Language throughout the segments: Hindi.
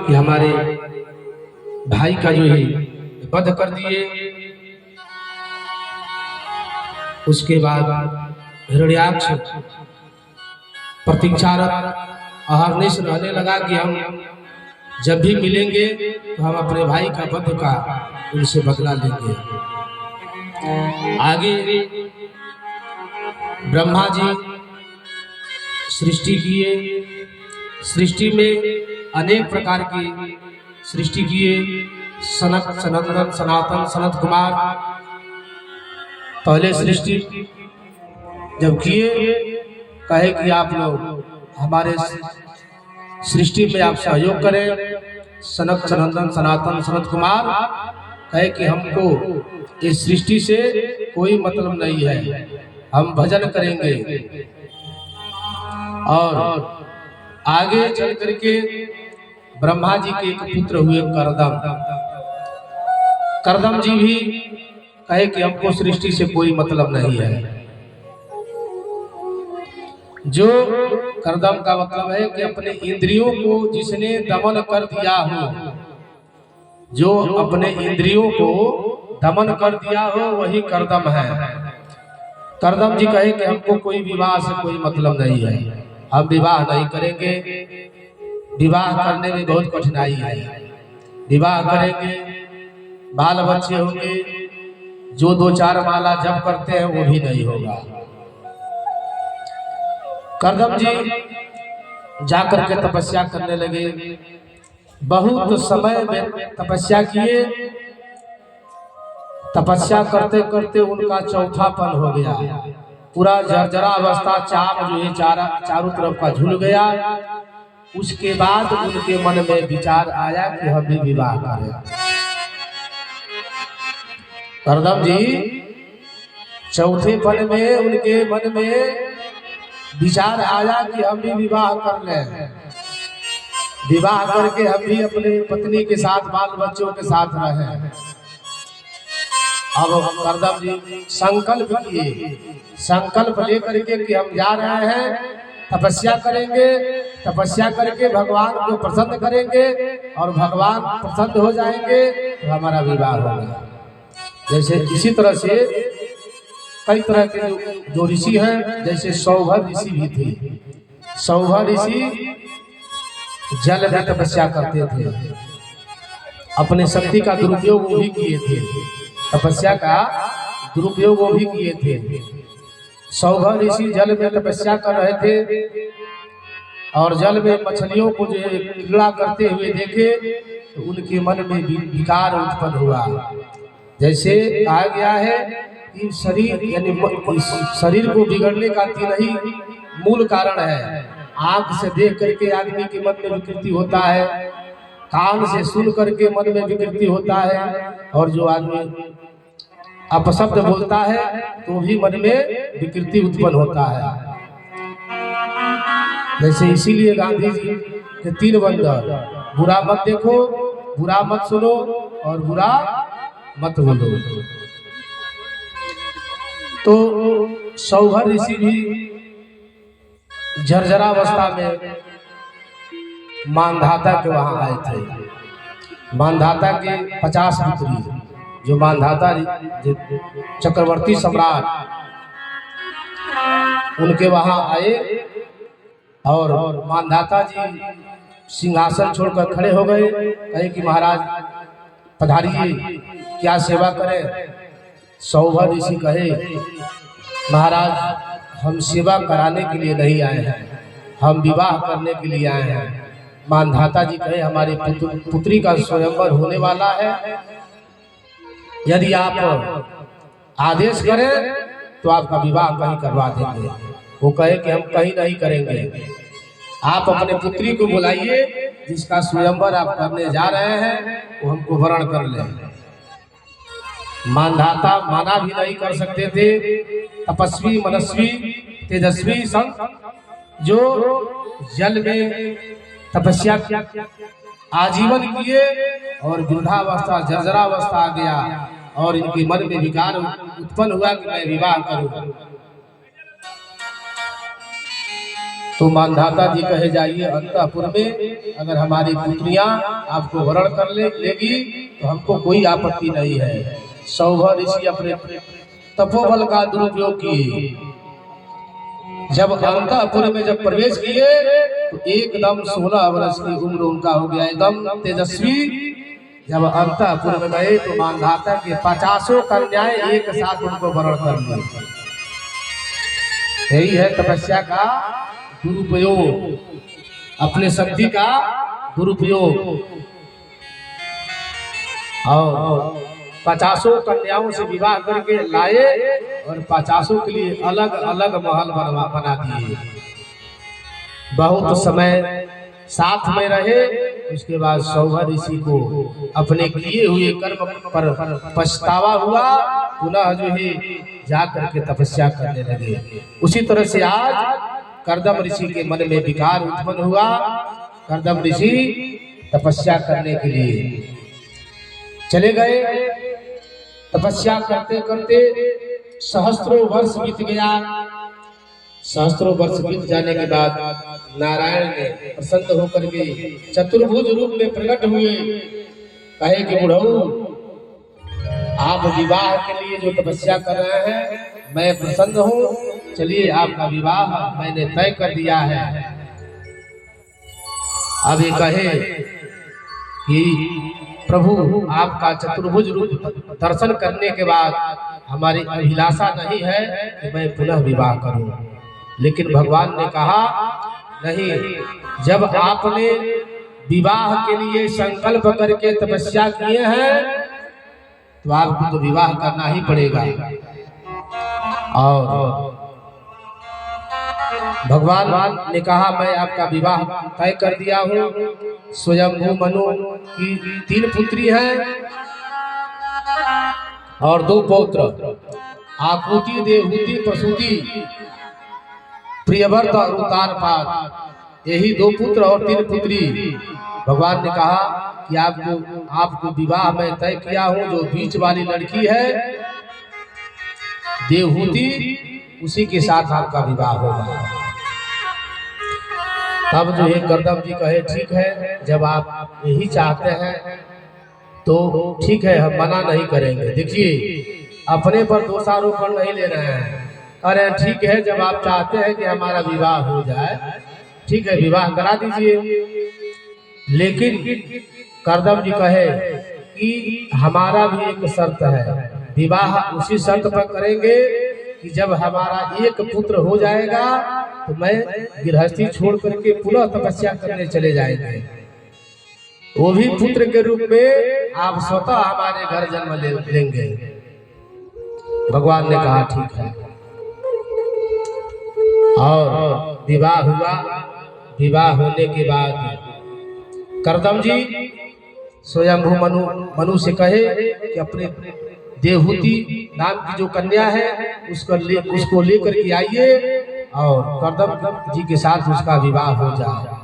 कि हमारे भाई का जो है वध कर दिए। उसके बाद हिरण्याक्ष प्रतीक्षारत अहर्निश रहने लगा कि हम जब भी मिलेंगे तो हम अपने भाई का वध का उनसे बदला लेंगे। आगे ब्रह्मा जी सृष्टि किए। सृष्टि में अनेक प्रकार की सृष्टि किए। सनक, सनंदन, सनातन, सनत कुमार पहले सृष्टि जब किए, कहे कि आप लोग हमारे सृष्टि में आप सहयोग करें। सनक, सनंदन, सनातन, सनत कुमार कहे कि हमको इस सृष्टि से कोई मतलब नहीं है, हम भजन करेंगे। और आगे चल करके ब्रह्मा जी के एक पुत्र हुए करदम। करदम जी भी कहे कि हमको सृष्टि से कोई मतलब नहीं है। जो करदम का मतलब है कि अपने इंद्रियों को जिसने दमन कर दिया हो, जो अपने इंद्रियों को दमन कर दिया हो वही करदम है। करदम जी कहे कि हमको कोई विवाह से कोई मतलब नहीं है, हम विवाह नहीं करेंगे। विवाह करने में बहुत कठिनाई है। विवाह करेंगे, बाल बच्चे होंगे, जो 2-4 माला जप करते हैं वो भी नहीं होगा। करदम जी जाकर के तपस्या करने लगे। बहुत समय में तपस्या किए। तपस्या करते करते उनका चौथापन हो गया। पूरा जर्जरा अवस्था, चाप जो है चारों तरफ का झूल गया। उसके बाद उनके मन में विचार आया कि हम भी विवाह करें। करदम जी चौथे पन में उनके मन में विचार आया कि हम भी विवाह कर लें। विवाह करके हम भी अपने पत्नी के साथ, बाल बच्चों के साथ रहें। अब करदम जी संकल्प किए। संकल्प लेकर के कि हम जा रहे हैं, तपस्या करेंगे, तपस्या करके भगवान को प्रसन्न करेंगे और भगवान प्रसन्न हो जाएंगे तो हमारा विवाह होगा। जैसे इसी तरह से कई तरह के जो ऋषि हैं, जैसे सौभर ऋषि भी थे। सौभर ऋषि जल में तपस्या करते थे, अपने शक्ति का दुरुपयोग वो भी किए थे, तपस्या का दुरुपयोग वो भी किए थे। सौभर ऋषि जल में तपस्या कर रहे थे और जल में मछलियों को जो क्रीड़ा करते हुए देखे तो उनके मन में विकार उत्पन्न हुआ। जैसे कहा गया है कि शरीर यानी शरीर को बिगड़ने का 3 ही मूल कारण है। आंख से देख करके आदमी के मन में विकृति होता है, कान से सुन करके मन में विकृति होता है, और जो आदमी अपशब्द बोलता है तो भी मन में विकृति उत्पन्न होता है। जैसे इसीलिए गांधी जी के 3 बंदर, बुरा मत देखो, बुरा मत सुनो और बुरा मत बोलो। तो सौभर ऋषि भी जर्जरावस्था में मानधाता के वहां आए थे। मानधाता के 50 पुत्री, जो मानधाता चक्रवर्ती सम्राट, उनके वहां आए और मानधाता जी सिंहासन छोड़कर खड़े हो गए। कहे कि महाराज पधारिए, क्या सेवा करें। सौभर ऋषि कहे महाराज हम सेवा कराने के लिए नहीं आए हैं, हम विवाह करने के लिए आए हैं। मानधाता जी कहे हमारी पुत्री का स्वयंवर होने वाला है, यदि आप आदेश करें तो आपका विवाह कहीं करवा देंगे। वो कहे कि हम कहीं नहीं करेंगे, आप अपने पुत्री को बुलाइए, जिसका स्वयंवर आप करने जा रहे हैं वो हमको वरण कर ले। मानधाता माना भी नहीं कर सकते थे। तपस्वी, मनस्वी, तेजस्वी संत जो जल में तपस्या आजीवन किए और वृद्धावस्था, जर्जरावस्था आ गया और इनके मन में विकार उत्पन्न हुआ कि मैं विवाह करूं। तो मानधाता जी कहे जाइए अंतःपुर में अगर हमारी पुत्रियां आपको वरण कर लेगी तो हमको कोई आपत्ति नहीं है। सौभ ऋषि अपने तपोबल का दुरुपयोग किए। जब अंतःपुर में जब प्रवेश किए तो एकदम 16 वर्ष की उम्र उनका हो गया, एकदम तेजस्वी। जब अंतःपुर में गए तो मानधाता के 50 कन्याएं एक साथ उनको वरण कर ली। यही है तपस्या का दुरुपयोग, अपने शक्ति का दुरुपयोग। और 50 कन्याओं से विवाह करके लाए और 50 के लिए अलग अलग महल बना दिए। बहुत समय साथ में रहे। उसके बाद सौभ ऋषि को अपने किए हुए कर्म पर पछतावा हुआ, पुनः जो है जा करके तपस्या करने लगे। उसी तरह से आज कर्दम ऋषि के मन में विकार उत्पन्न हुआ। कर्दम ऋषि तपस्या करने के लिए चले गए। तपस्या करते करते सहस्त्रों वर्ष बीत गया। सहस्त्रों वर्ष बीत जाने के बाद नारायण ने प्रसन्न होकर के चतुर्भुज रूप में प्रकट हुए। कहे कि बुढ़ऊ, आप विवाह के लिए जो तपस्या कर रहे हैं मैं प्रसन्न हूँ। चलिए आपका विवाह मैंने तय कर दिया है। अब ये कहे कि प्रभु आपका चतुर्भुज रूप दर्शन करने के बाद हमारी अभिलाषा नहीं है कि मैं पुनः विवाह करूं। लेकिन भगवान ने कहा नहीं, जब आपने विवाह के लिए संकल्प करके तपस्या किए हैं तो आपको तो विवाह करना ही पड़ेगा। और भगवान ने कहा मैं आपका विवाह तय कर दिया हूँ। स्वयंभू मनु की 3 पुत्री हैं और 2 पौत्र, आकृति, देवहूति, प्रसूति, प्रियव्रत और उतारपाद, यही 2 पुत्र और 3 पुत्री। भगवान ने कहा कि आपको विवाह में तय किया हूँ। जो बीच वाली लड़की है देवहूति, उसी के साथ आपका विवाह होगा। तब जो है कर्दम जी कहे ठीक है, जब आप यही चाहते हैं तो ठीक है, हम मना नहीं करेंगे। देखिए अपने पर दोषारोपण नहीं ले रहे हैं। अरे ठीक है, जब आप चाहते हैं कि हमारा विवाह हो जाए, ठीक है विवाह करा दीजिए। लेकिन कर्दम जी कहे कि हमारा भी एक शर्त है। विवाह उसी शर्त पर करेंगे कि जब हमारा एक पुत्र हो जाएगा तो मैं गृहस्थी छोड़ करके पुनः तपस्या करने चले जाएंगे। वो भी पुत्र के रूप में आप स्वतः हमारे घर जन्म लेंगे। भगवान ने कहा ठीक है। और विवाह हुआ। विवाह होने के बाद कर्दम जी स्वयंभू मनु से कहे कि अपने देवहूति नाम की जो कन्या है उसको लेकर के आइए और कर्दम जी के साथ उसका विवाह हो जाए।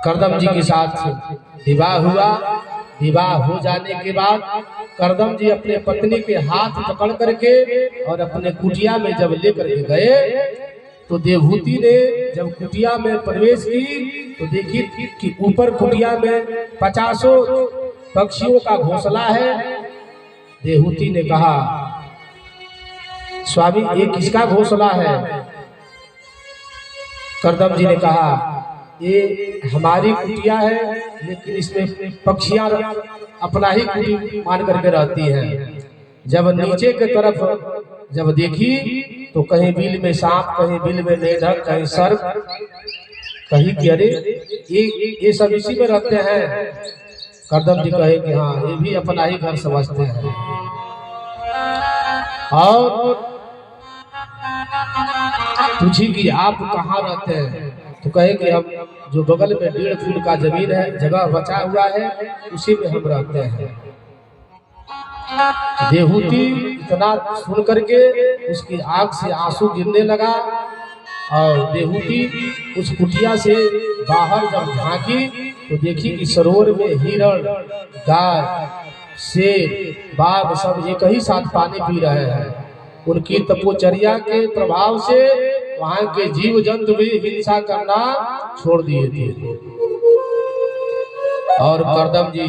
कर्दम जी के साथ विवाह हुआ। विवाह हो जाने के बाद कर्दम जी अपने पत्नी के हाथ पकड़ करके और अपने कुटिया में जब लेकर के गए तो देवहूति ने जब कुटिया में प्रवेश की तो देखी कि ऊपर कुटिया में 50 पक्षियों का घोंसला है। देवहूति ने कहा स्वामी ये किसका घोंसला है? कर्दम जी ने कहा ये हमारी कुटिया है, लेकिन इसमें पक्षियां अपना ही कुटी मान करके रहती हैं। जब नीचे की तरफ जब देखी तो कहीं बिल में सांप, कहीं बिल में मेढक, कहीं सर्प, कहीं कि अरे ये सब इसी में रहते हैं। कर्दम जी कहे कि हाँ ये भी अपना ही घर समझते हैं। और पूछी कि आप कहाँ रहते हैं? तो कहे कि हम जो बगल में 1.5 फुट का जमीन है, जगह बचा हुआ है, उसी में हम रहते हैं। देवहूति इतना सुन करके उसकी आंख से आंसू गिरने लगा। और देवहूति उस कुटिया से बाहर जब झांकी तो देखी कि सरोवर में हिरण, गाय, शेर, बाघ सब एक ही साथ पानी पी रहे हैं। उनकी तपोचर्या के प्रभाव से वहां के जीव जंतु भी हिंसा करना छोड़ दिए थे। और करदम जी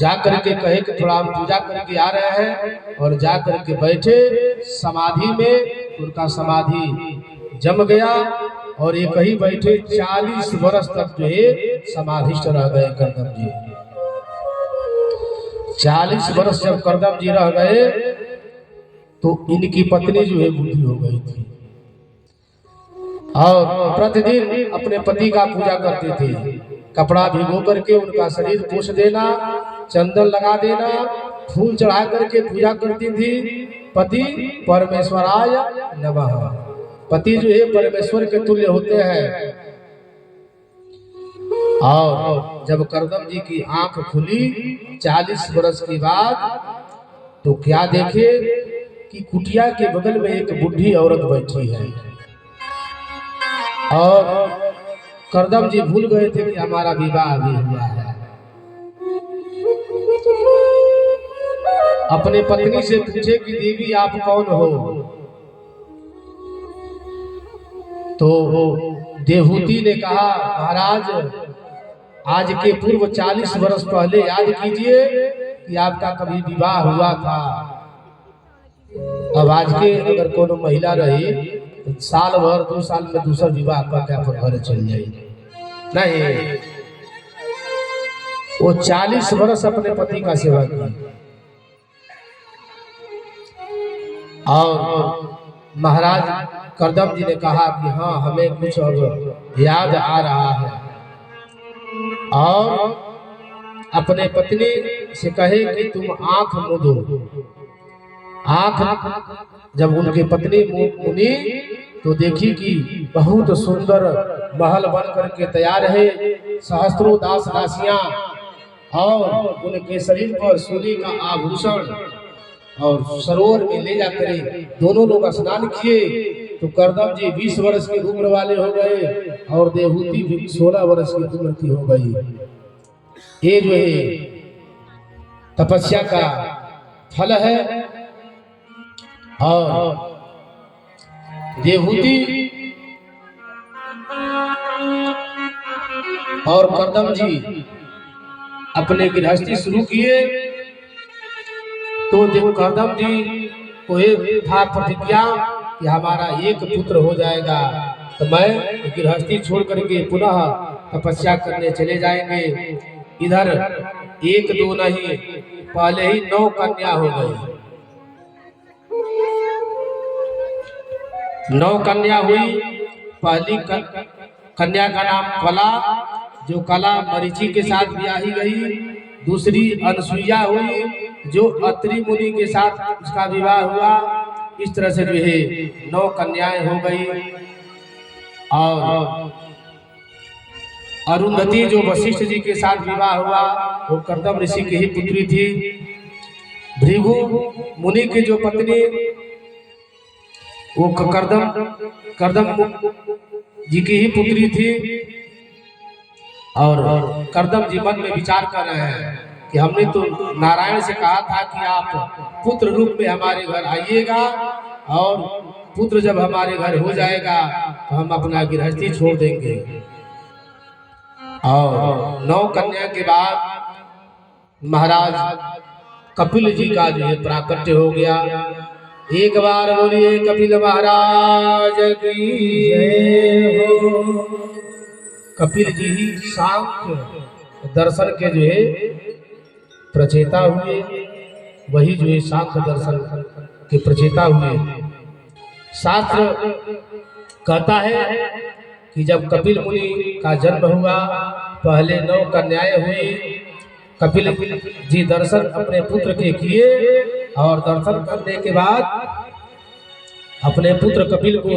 जाकर के कहे कि थोड़ा हम पूजा करके आ रहे हैं, और जाकर के बैठे समाधि में। उनका समाधि जम गया और एक ही बैठे 40 वर्ष तक जो है समाधिस्थ रह गए करदम जी। 40 वर्ष जब करदम जी रह गए तो इनकी पत्नी जो है बूढ़ी हो गई थी, और प्रतिदिन अपने पति का पूजा करते थे। कपड़ा भिगो करके उनका शरीर पोंछ देना, चंदन लगा देना, फूल चढ़ा करके पूजा करती थी। पति परमेश्वराय नमः। पति जो है परमेश्वर के तुल्य होते हैं। और जब करदम जी की आंख खुली 40 वर्ष के बाद, तो क्या देखे कि कुटिया के बगल में एक बूढ़ी औरत बैठी है। और करदम जी भूल गए थे कि हमारा विवाह अभी हुआ है। अपने पत्नी से पूछे कि देवी आप कौन हो? तो देवहूति ने कहा, महाराज आज के पूर्व 40 वर्ष पहले याद कीजिए कि आपका कभी विवाह हुआ था। अब आज के अगर कोनो महिला रही तो साल भर 2 साल में दूसरा विवाह करके अपन घर चल जाएगी। नहीं, वो 40 वर्ष अपने पति का सेवा की। और महाराज करदम जी ने कहा कि हाँ, हमें कुछ अब याद आ रहा है। और अपने पत्नी से कहे कि तुम आंख मूंदो। आंख जब उनकी पत्नी मुनी तो देखी कि बहुत सुंदर महल बन करके तैयार है, सहस्त्रों दास दासियां, और उनके शरीर पर सोने का आभूषण, और सरोवर में ले जाकर दोनों लोग स्नान किए। तो करदम जी 20 वर्ष की उम्र वाले हो गए, और देवहूति भी 16 वर्ष की उम्र की हो गई। ये जो है तपस्या का फल है। और देवहूति और करदम जी अपने गृहस्थी शुरू किए। तो देव करदम जी को था प्रतिज्ञा कि हमारा एक पुत्र हो जाएगा तो मैं गृहस्थी छोड़ करके पुनः तपस्या करने चले जाएंगे। इधर 1-2 नहीं, पहले ही 9 कन्या हो गई। 9 कन्या हुई। पहली कन्या का नाम कला, जो कला मरीचि के साथ ब्याही गई। दूसरी अनसुईया हुई, जो अत्रि मुनि के साथ उसका विवाह हुआ। इस तरह से जो है 9 कन्याएं हो गई। और अरुंधति जो वशिष्ठ जी के साथ विवाह हुआ, वो करदम ऋषि की ही पुत्री थी। भृगु मुनि की जो पत्नी, वो करदम जी की ही पुत्री थी। और करदम जी मन में विचार कर रहे हैं कि हमने तो नारायण से कहा था कि आप पुत्र रूप में हमारे घर आइएगा, और पुत्र जब हमारे घर हो जाएगा तो हम अपना गृहस्थी छोड़ देंगे। और 9 कन्या के बाद महाराज कपिल जी का जो है प्राकट्य हो गया। एक बार बोलिए कपिल महाराज की जय हो। कपिल जी ही सांख्य दर्शन के जो है प्रचेता हुए, वही जो है सांख्य दर्शन के प्रचेता हुए। शास्त्र कहता है कि जब कपिल मुनि का जन्म हुआ, पहले 9 कन्याएं हुई। कपिल जी दर्शन अपने पुत्र के किए, और दर्शन करने के बाद अपने पुत्र कपिल को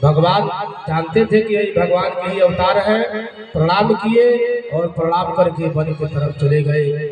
भगवान जानते थे कि यही भगवान के ही अवतार है। प्रणाम किए और प्रणाम करके वन की तरफ चले गए।